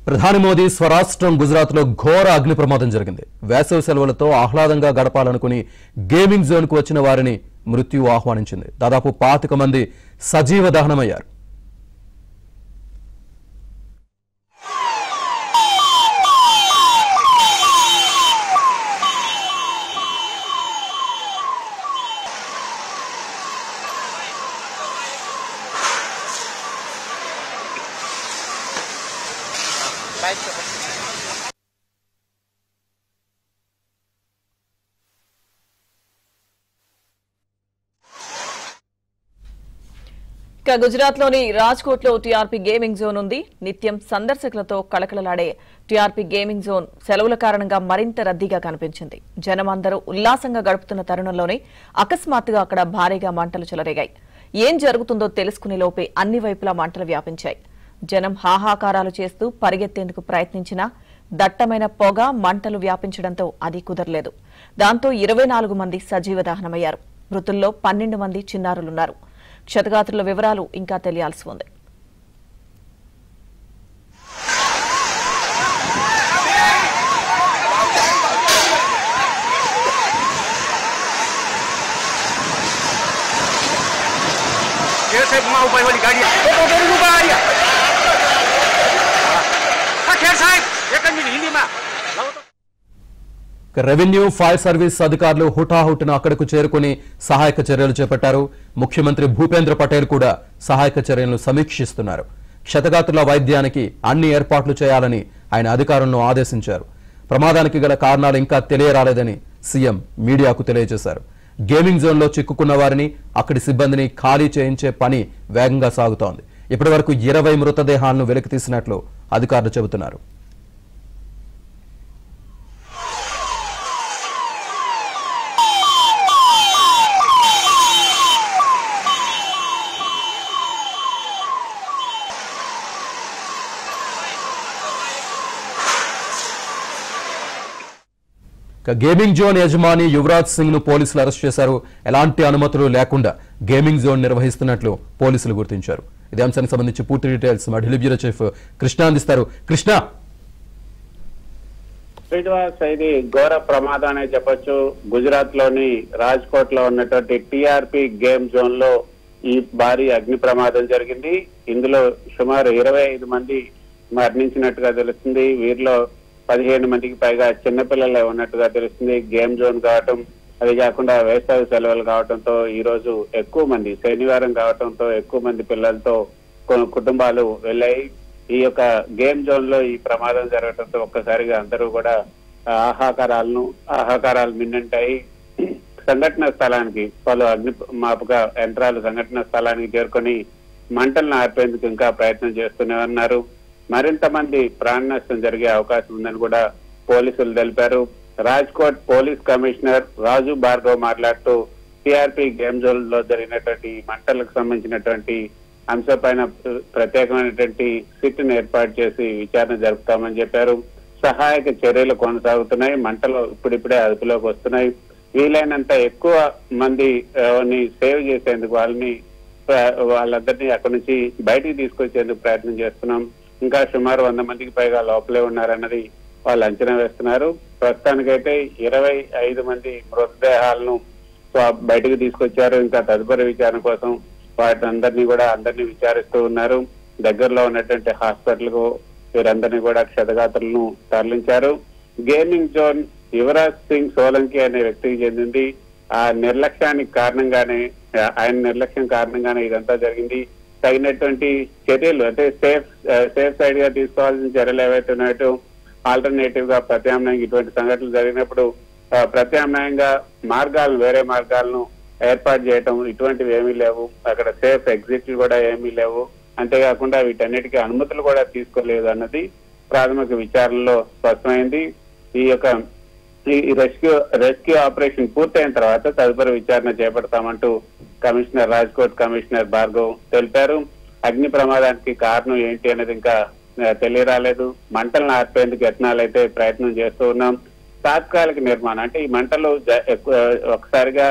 ప్రధాని మోదీ స్వరాష్ట్రం గుజరాత్లో ఘోర అగ్ని ప్రమాదం జరిగింది. వేసవి సెలవులతో ఆహ్లాదంగా గడపాలనుకుని గేమింగ్ జోన్కు వచ్చిన వారిని మృత్యువు ఆహ్వానించింది. దాదాపు 25 మంది సజీవ దహనమయ్యారు. గుజరాత్లోని రాజ్కోట్లో టీఆర్పీ గేమింగ్ జోన్ ఉంది. నిత్యం సందర్శకులతో కళకళలాడే టీఆర్పీ గేమింగ్ జోన్ సెలవుల కారణంగా మరింత రద్దీగా కనిపించింది. జనమందరూ ఉల్లాసంగా గడుపుతున్న తరుణంలోనే అకస్మాత్తుగా అక్కడ భారీగా మంటలు చెలరేగాయి. ఏం జరుగుతుందో తెలుసుకునే లోపే అన్ని వైపులా మంటలు వ్యాపించాయి. జనం హాహాకారాలు చేస్తూ పరిగెత్తేందుకు ప్రయత్నించినా దట్టమైన పొగ మంటలు వ్యాపించడంతో అది కుదరలేదు. దాంతో 24 మంది సజీవ దహనమయ్యారు. మృతుల్లో 12 మంది చిన్నారులున్నారు. క్షతగాత్రుల వివరాలు ఇంకా తెలియాల్సి ఉంది. రెవెన్యూ ఫైర్ సర్వీస్ అధికారులు హుటాహుటిన అక్కడకు చేరుకుని సహాయక చర్యలు చేపట్టారు. ముఖ్యమంత్రి భూపేంద్ర పటేల్ కూడా సహాయక చర్యలను సమీక్షిస్తున్నారు. క్షతగాత్రుల వైద్యానికి అన్ని ఏర్పాట్లు చేయాలని ఆయన అధికారులను ఆదేశించారు. ప్రమాదానికి గల కారణాలు ఇంకా తెలియరాలేదని సీఎం మీడియాకు తెలియజేశారు. గేమింగ్ జోన్లో చిక్కుకున్న వారిని అక్కడి సిబ్బందిని ఖాళీ చేయించే పని వేగంగా సాగుతోంది. ఇప్పటి వరకు 20 మృతదేహాలను వెలికితీసినట్లు అధికారులు చెబుతున్నారు. గేమింగ్ జోన్ యజమాని యువరాజ్ సింగ్ ను పోలీసులు అరెస్ట్ చేశారు. ఎలాంటి అనుమతులు లేకుండా గేమింగ్ జోన్ నిర్వహిస్తున్నట్లు పోలీసులు గుర్తించారు. ఇదే అంశానికి సంబంధించి పూర్తి డీటెయిల్స్ మా ఢిల్లీ బ్యూరో చీఫ్ కృష్ణ అందిస్తారు. కృష్ణ, శ్రీనివాస్, ఇది ఘోర ప్రమాదం అనే చెప్పొచ్చు. గుజరాత్ లోని రాజ్కోట్ లో ఉన్నటువంటి టీఆర్పీ గేమ్ జోన్ లో ఈ భారీ అగ్ని ప్రమాదం జరిగింది. ఇందులో సుమారు 25 మంది మరణించినట్టుగా తెలుస్తుంది. వీరిలో 15 మందికి పైగా చిన్నపిల్లలే ఉన్నట్టుగా తెలుస్తుంది. గేమ్ జోన్ కావటం, అది కాకుండా వేసవి సెలవులు కావడంతో ఈ రోజు ఎక్కువ మంది, శనివారం కావడంతో ఎక్కువ మంది పిల్లలతో కుటుంబాలు వెళ్ళాయి. ఈ యొక్క గేమ్ జోన్ లో ఈ ప్రమాదం జరగడంతో ఒక్కసారిగా అందరూ కూడా ఆహాకారాలు మిన్నంటాయి. సంఘటన స్థలానికి పలు అగ్నిమాపక యంత్రాలు సంఘటన స్థలానికి చేరుకొని మంటలను ఆర్పేందుకు ఇంకా ప్రయత్నం చేస్తూనే ఉన్నారు. మరింత మంది ప్రాణ నష్టం జరిగే అవకాశం ఉందని కూడా పోలీసులు తెలిపారు. రాజ్కోట్ పోలీస్ కమిషనర్ రాజు భార్గవ్ మాట్లాడుతూ టీఆర్పీ గేమ్ జోన్ లో జరిగినటువంటి మంటలకు సంబంధించినటువంటి అంశంపైన ప్రత్యేకమైనటువంటి సిట్ ను ఏర్పాటు చేసి విచారణ జరుపుతామని చెప్పారు. సహాయక చర్యలు కొనసాగుతున్నాయి. మంటలు ఇప్పుడిప్పుడే అదుపులోకి వస్తున్నాయి. వీలైనంత ఎక్కువ మంది సేవ్ చేసేందుకు వాళ్ళందరినీ అక్కడి నుంచి బయటికి తీసుకొచ్చేందుకు ప్రయత్నం చేస్తున్నాం. ఇంకా సుమారు 100 మందికి పైగా లోపలే ఉన్నారన్నది వాళ్ళు అంచనా వేస్తున్నారు. ప్రస్తుతానికైతే 25 మంది మృతదేహాలను బయటకు తీసుకొచ్చారు. ఇంకా తదుపరి విచారణ కోసం అందరినీ విచారిస్తూ ఉన్నారు. దగ్గరలో ఉన్నటువంటి హాస్పిటల్ కు వీరందరినీ కూడా క్షతగాత్రులను తరలించారు. గేమింగ్ జోన్ యువరాజ్ సింగ్ సోలంకి అనే వ్యక్తికి చెందింది. ఆయన నిర్లక్ష్యం కారణంగానే ఇదంతా జరిగింది. తగినటువంటి చర్యలు అంటే సేఫ్ సైడ్ గా తీసుకోవాల్సిన చర్యలు ఏవైతే ఉన్నాయో ఆల్టర్నేటివ్ గా ప్రత్యామ్నాయంగా ఇటువంటి సంఘటనలు జరిగినప్పుడు ప్రత్యామ్నాయంగా వేరే మార్గాలను ఏర్పాటు చేయటం ఇటువంటివి ఏమీ లేవు. అక్కడ సేఫ్ ఎగ్జిట్ కూడా ఏమీ లేవు. అంతేకాకుండా వీటన్నిటికీ అనుమతులు కూడా తీసుకోలేదు అన్నది ప్రాథమిక విచారణలో స్పష్టమైంది. ఈ రెస్క్యూ ఆపరేషన్ పూర్తయిన తర్వాత తదుపరి విచారణ చేపడతామంటూ రాజ్కోట్ కమిషనర్ భార్గవ్ తెలిపారు. అగ్ని ప్రమాదానికి కారణం ఏంటి అనేది ఇంకా తెలియరాలేదు. మంటలను ఆర్పేందుకు యత్నాలైతే ప్రయత్నం చేస్తూ ఉన్నాం. తాత్కాలిక నిర్మాణం అంటే ఈ మంటలు ఒకసారిగా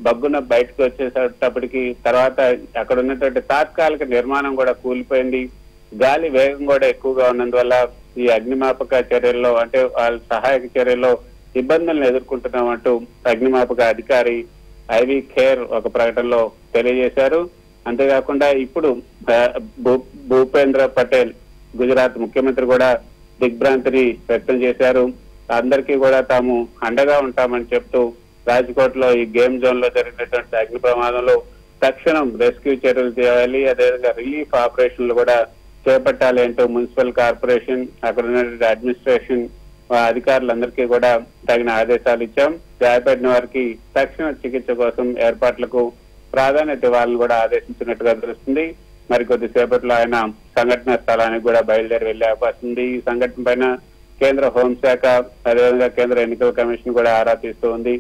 బగ్గున బయటకు వచ్చేటప్పటికి తర్వాత అక్కడ ఉన్నటువంటి తాత్కాలిక నిర్మాణం కూడా కూలిపోయింది. గాలి వేగం కూడా ఎక్కువగా ఉన్నందువల్ల ఈ అగ్నిమాపక చర్యల్లో అంటే వాళ్ళ సహాయక చర్యల్లో ఇబ్బందులను ఎదుర్కొంటున్నామంటూ అగ్నిమాపక అధికారి ఐవి ఖేర్ ఒక ప్రకటనలో తెలియజేశారు. అంతేకాకుండా ఇప్పుడు భూపేంద్ర పటేల్ గుజరాత్ ముఖ్యమంత్రి కూడా దిగ్భ్రాంతిని వ్యక్తం చేశారు. అందరికీ కూడా తాము అండగా ఉంటామని చెప్తూ రాజ్కోట్ లో ఈ గేమ్ జోన్ లో జరిగినటువంటి అగ్ని ప్రమాదంలో తక్షణం రెస్క్యూ చర్యలు చేయాలి, అదేవిధంగా రిలీఫ్ ఆపరేషన్లు కూడా చేపట్టాలి అంటూ మున్సిపల్ కార్పొరేషన్ అక్కడ ఉన్నటువంటి అడ్మినిస్ట్రేషన్ అధికారులందరికీ కూడా తగిన ఆదేశాలు ఇచ్చాం. గాయపడిన వారికి తక్షణ చికిత్స కోసం ఏర్పాట్లకు ప్రాధాన్యత ఇవ్వాలని కూడా ఆదేశించినట్టుగా తెలుస్తుంది. మరికొద్దిసేపట్లో ఆయన సంఘటన స్థలానికి కూడా బయలుదేరి వెళ్లే అవకాశం ఉంది. ఈ సంఘటన పైన కేంద్ర హోంశాఖ అదేవిధంగా కేంద్ర ఎన్నికల కమిషన్ కూడా ఆరా తీస్తూ ఉంది.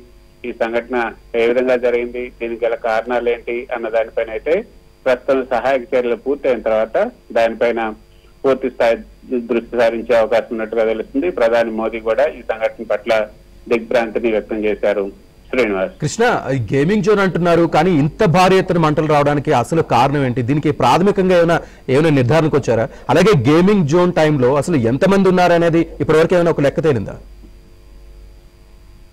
ఈ సంఘటన ఏ విధంగా జరిగింది, దీనికి గల కారణాలు ఏంటి అన్న దానిపైన అయితే ప్రస్తుతం సహాయక చర్యలు పూర్తయిన తర్వాత దానిపైన పూర్తి స్థాయి దృష్టి సారించే అవకాశం ఉన్నట్టుగా తెలుస్తుంది. ప్రధాని మోదీ కూడా ఈ సంఘటన పట్ల దిగ్భ్రాంతిని వ్యక్తం చేశారు. శ్రీనివాస్ కృష్ణ, గేమింగ్ జోన్ అంటున్నారు కానీ ఇంత భారీ ఎత్తున మంటలు రావడానికి అసలు కారణం ఏంటి? దీనికి ప్రాథమికంగా ఏమైనా నిర్ధారణకు వచ్చారా? అలాగే గేమింగ్ జోన్ టైంలో అసలు ఎంతమంది ఉన్నారనేది ఇప్పటివరకు ఏమైనా ఒక లెక్క తేలిందా?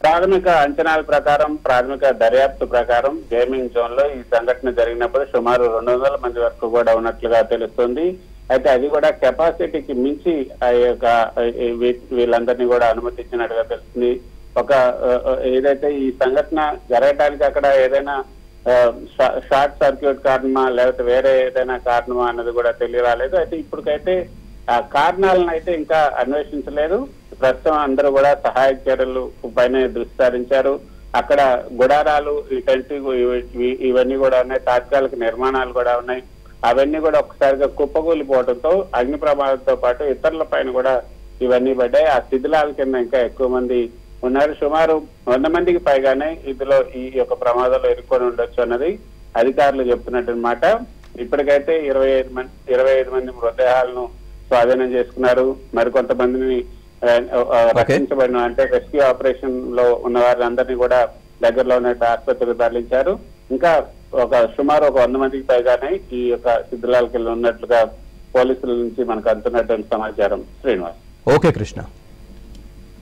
ప్రాథమిక అంచనాల ప్రకారం, ప్రాథమిక దర్యాప్తు ప్రకారం గేమింగ్ జోన్ లో ఈ సంఘటన జరిగినప్పుడు సుమారు 200 మంది వరకు కూడా ఉన్నట్లుగా తెలుస్తుంది. అయితే అది కూడా కెపాసిటీకి మించి ఆ యొక్క వీళ్ళందరినీ కూడా అనుమతించినట్టుగా తెలుస్తుంది. ఒక ఏదైతే ఈ సంఘటన జరగడానికి అక్కడ ఏదైనా షార్ట్ సర్క్యూట్ కారణమా లేకపోతే వేరే ఏదైనా కారణమా అన్నది కూడా తెలియరాలేదు. అయితే ఇప్పటికైతే ఆ కారణాలను అయితే ఇంకా అన్వేషించలేదు. ప్రస్తుతం అందరూ కూడా సహాయక చర్యలు పైన దృష్టి సారించారు. అక్కడ గుడారాలు, ఈ టెంట్ ఇవన్నీ కూడా ఉన్నాయి, తాత్కాలిక నిర్మాణాలు కూడా ఉన్నాయి. అవన్నీ కూడా ఒక్కసారిగా కుప్పకూలిపోవడంతో అగ్ని ప్రమాదంతో పాటు ఇతరుల పైన కూడా ఇవన్నీ పడ్డాయి. ఆ శిథిలాల కింద ఇంకా ఎక్కువ మంది ఉన్నారు. సుమారు 100 మందికి పైగానే ఇందులో ఈ యొక్క ప్రమాదంలో ఇరుక్కొని ఉండొచ్చు అన్నది అధికారులు చెప్తున్నమాట. ఇప్పటికైతే 25 మంది మృతదేహాలను స్వాధీనం చేసుకున్నారు. మరికొంతమందిని రక్షించబడిన అంటే రెస్క్యూ ఆపరేషన్ లో ఉన్న వారందరినీ కూడా దగ్గరలో ఉన్న ఆసుపత్రికి తరలించారు. ఇంకా సుమారు 100 మందికి పైగానే ఈ యొక్క శిథిలాలకి ఉన్నట్లుగా పోలీసుల నుంచి మనకు అందుతున్నటువంటి సమాచారం. శ్రీనివాస్. ఓకే కృష్ణ.